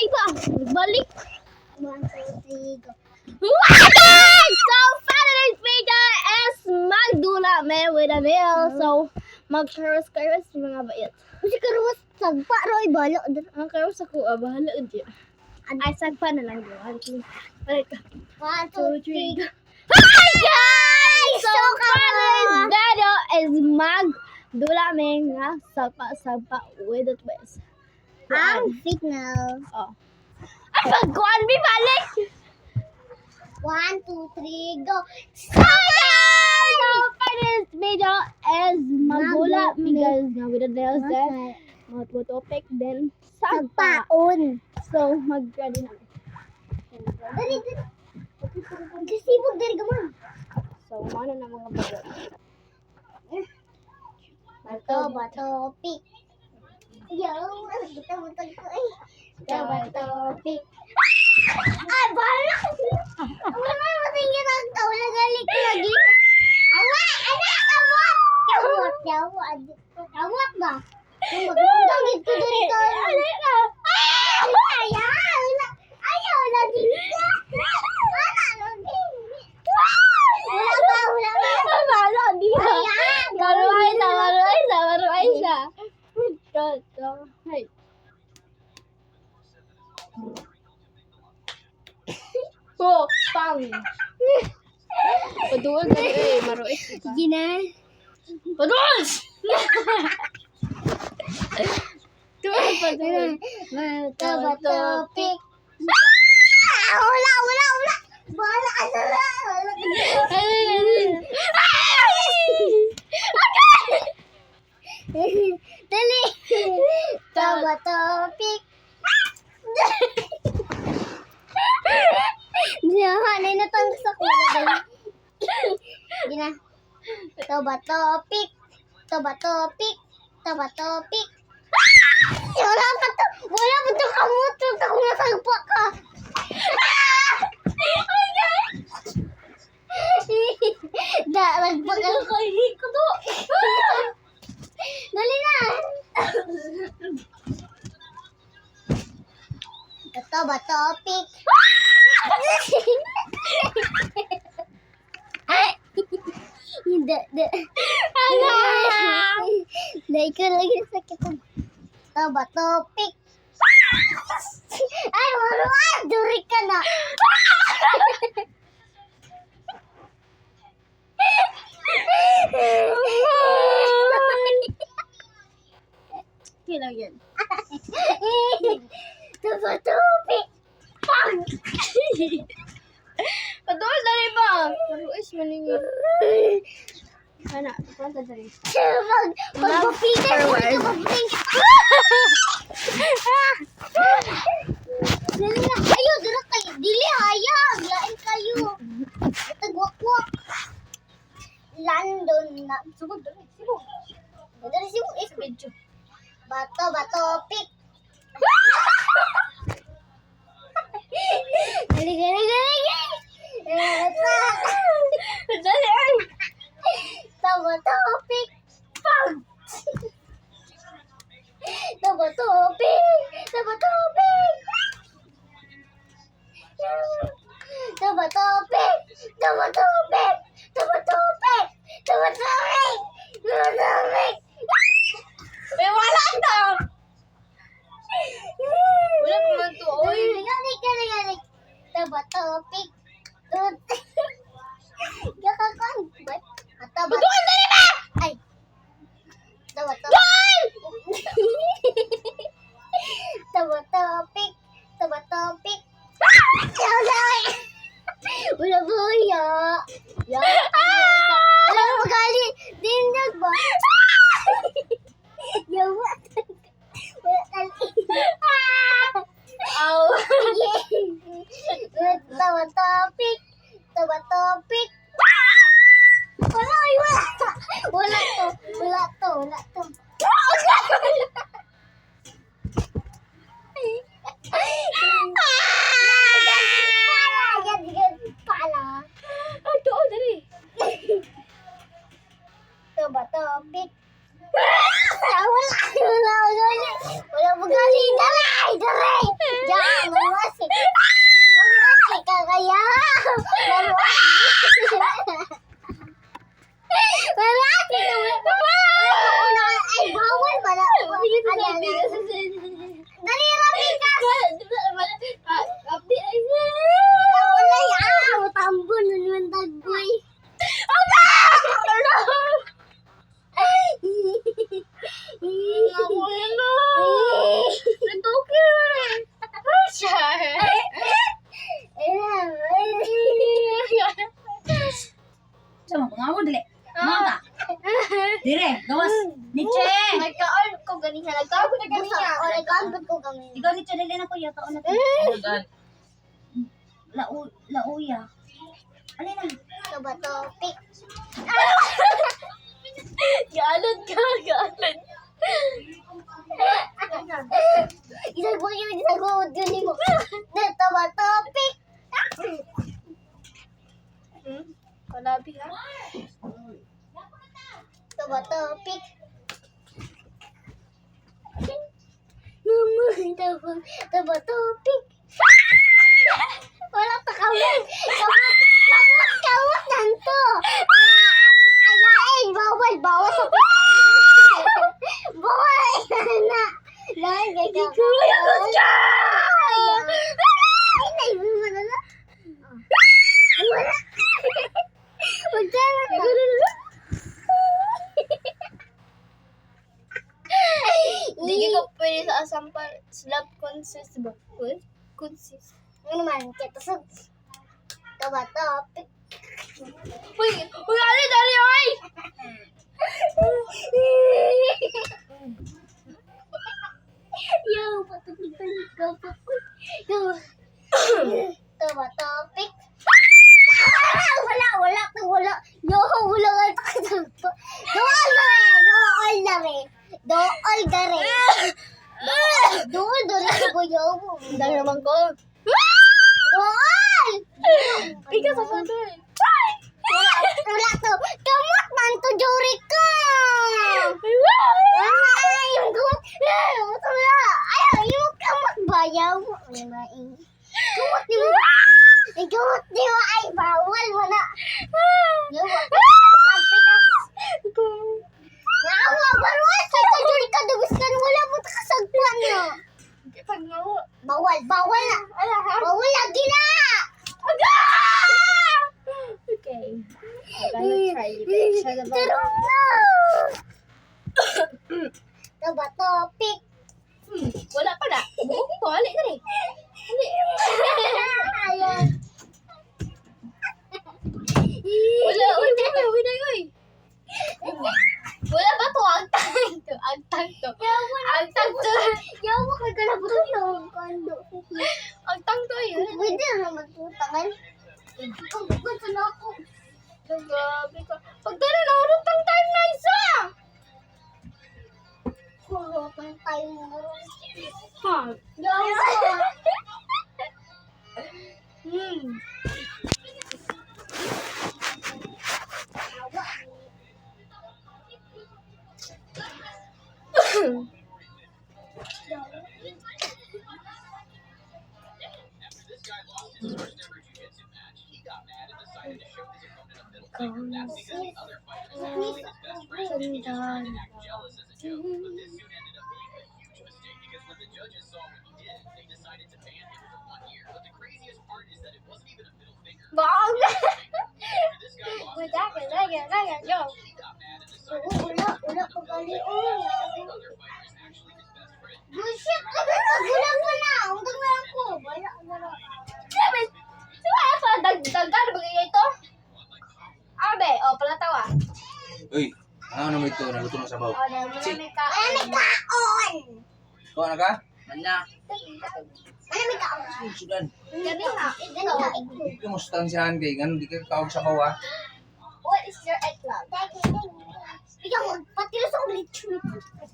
ba? Balik. 1, 2, 3, go. Okay! So, Father's Video is magdula me with a nail. So, mag-karos-karos mga bait. Kasi karuwas sagpa roy balo. Ang karos ako, bahala dyan. Ay, sagpa na lang doon. Balik ka. 1, 2, 3, go. Hi guys! So, So, Father's Video is magdula me nga sagpa with a twist. Ang signal. Oh. Ay, pagkuhan mi balik! 1, 2, 3, go. So guys! So, Father's Video is magdula me guys nga with a nails then. Mga topic then sagpa. Sagpaon. So, mag-ready na. Dali, dali. Kasibog dari gaman. So, ano na mga bago. Bato, pick. Yo, butang ko eh. Bato, pick. Ay, bala! Wala mo tingin ang kaulang galik lagi. Awa! Anak! Kamot! Kamot ba? Kamot ko dari ka. Ayaw lagi. Wala ba? Malo, di ba? Ayan! Maruay siya. Hey. Oh, pang. Paduol na maruay siya. Sige na. Paduol! Paduol. Bato, pick. Wala. Wala ka na lang. Dali. Bato, pick. Hanay na tang sa kuya. Sige na. Bato, pick. Bato, pick. Wala pa to. Wala pa to kamutot. Ako nasagpa ka. Lagpag ako kahilig ko to. Dali na. Bato, pick. Hindi. Dahil ka lagi sakit ko. Bato, pick. Ay, maruan. Duri ka na. Kailang yan. Bato, pick. Paduol na rin ba? Maruay siya maningin. Ana, panta na rin. Pagpapigan mo ito, pagpapigan. Dali na. Ayo, dala kayo. Dili, hayag. Lain kayo. Tagwakwak. Landon na. Sugod, dali. Dali, sibog. Medyo. Bato, pick. Gali. Dali, ay! Bato, pick. Bato, pick. May wala ito! Wala pa man to, oy. Gali. Bato, pick. Gakakan. Paduol na rin ba? Ay. Bato. Bato, pick. Wala po ya. Wala mo gali. Dindag ba? Yawa. Wala tali. Aw. Bato, pick. Wala to. Pala. Ay, doon, dali. Bato, pick. Wala mo gali. Dali. Diyan. taon na. Dagan. Lauya. Alin na? Ito ba topic? Galon ka, galon. Isagot yun mo. Ito ba topic? Kalabi ha? Ito ba topic? Ito ba topic? Wala ta kamot. Kamot nanto. Ay, bawal sa bawal na. Lain kay ka. Yagot ka! Ay, naibu mo na na. Wala. Magdala ka. Hindi ka pwede sa asampal. Slap consist ba? Consist. Ano naman, kita sa... Ito ba topic? Uy! Uy! Ano dali, oy! Yo, patutugtan ka pa. Yo. Ito ba topic? Wala. Yo, wala ka takot. Dool dare. Dool dare ko yo. Dali naman ko. Dool! Ikaw sa photo eh. Wala to. Kamot man to, Jory ka. Ay, yung kamot. Wala. Ay, yung kamot bayaw. Kamot ni mo. Kamot ni mo. Ay, bawal mo na. Yung sabi ka. Nakawa, barwas. Sa Jory ka, dubis ka. Wala mo ta kasagpuan nyo. Pag nga ho. Bawal na. Ala ha? Bawal lagi na. Okay. I'm gonna try it. Shut up. Taro na. Ito ba topic? Wala pa na. Buong ko. Hali ka rin. Hali. Ayan. Wala. Uy, uy. Wala ba to? Ang tang to. Yawa ka ka na po ng kondo. Ang tang to eh. Pwede na magtutangan. Gusto na ako. Grabe ka. Pagdala na urong tang time na isa. Kuro kang tayo mo. Ha? Yawa. Bong! Wala, yo. Wala pa gali. Bullshit! Wala pa na. Undang na ako. Wala. Sabi pa, dagdagan ba kayo ito? Abe, palatawa. Uy, ano naman ito? Naluto na sabaw. Dahil mo na may ka. Ano may kaon? Ikaw na ka? Nanya. Ano may kaon? Sudan. Gabi ha. Ikaw mo sustansyahan kay ganun. Di ka kawag sabaw ha. What is your eggplant? Ikaw, patilos ang lechon.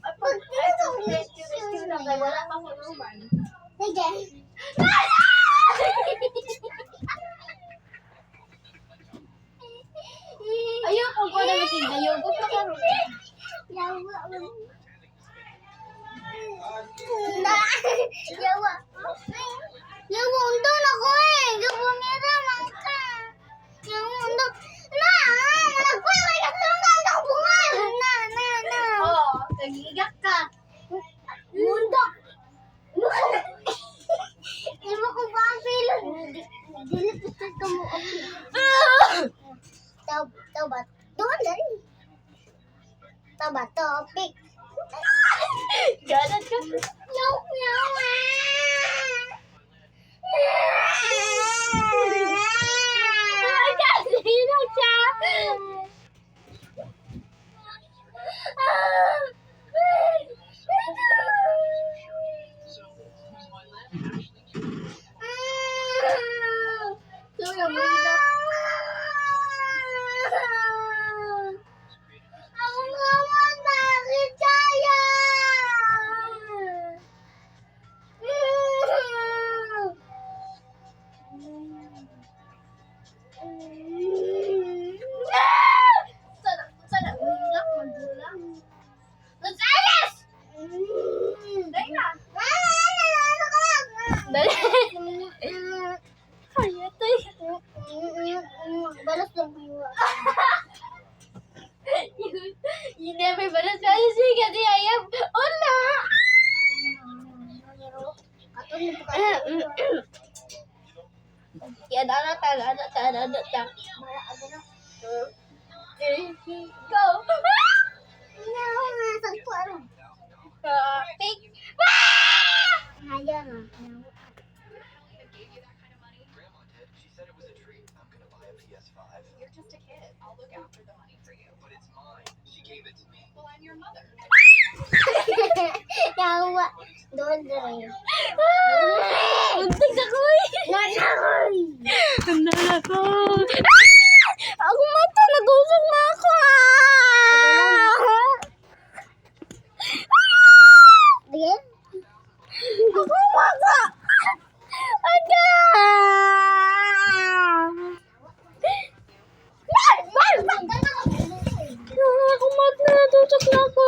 Patilos ang lechon. Wala panguluman. Sige. Ayun, kung ko na matinda, yogurt na karoon. Yawa, undang ako eh. Gabungira lang ka. Yawa, undang. Malagpay ka katulungan ako bungal. Oo, nagigak ka. Undang. Iba ko ba ang pilo? Dilit ito mo. Taba. Doon na rin. Taba, topic. Galat ka. Yawa. Dali. Kaya to Balas lang kayo. You never balas kasi kasi ayam. Ola! Ato ni po kayo. Yan, ano ta. Mara, ano na? Go! Saan po ano? Take. Haya nga. Yawa. Doon rin. Buntig ako eh. Nanakoy! Handa na ko. Ako mata, nag-usok na ako. Sige. Ako mata. Aga. Ako mata, natusok na ako.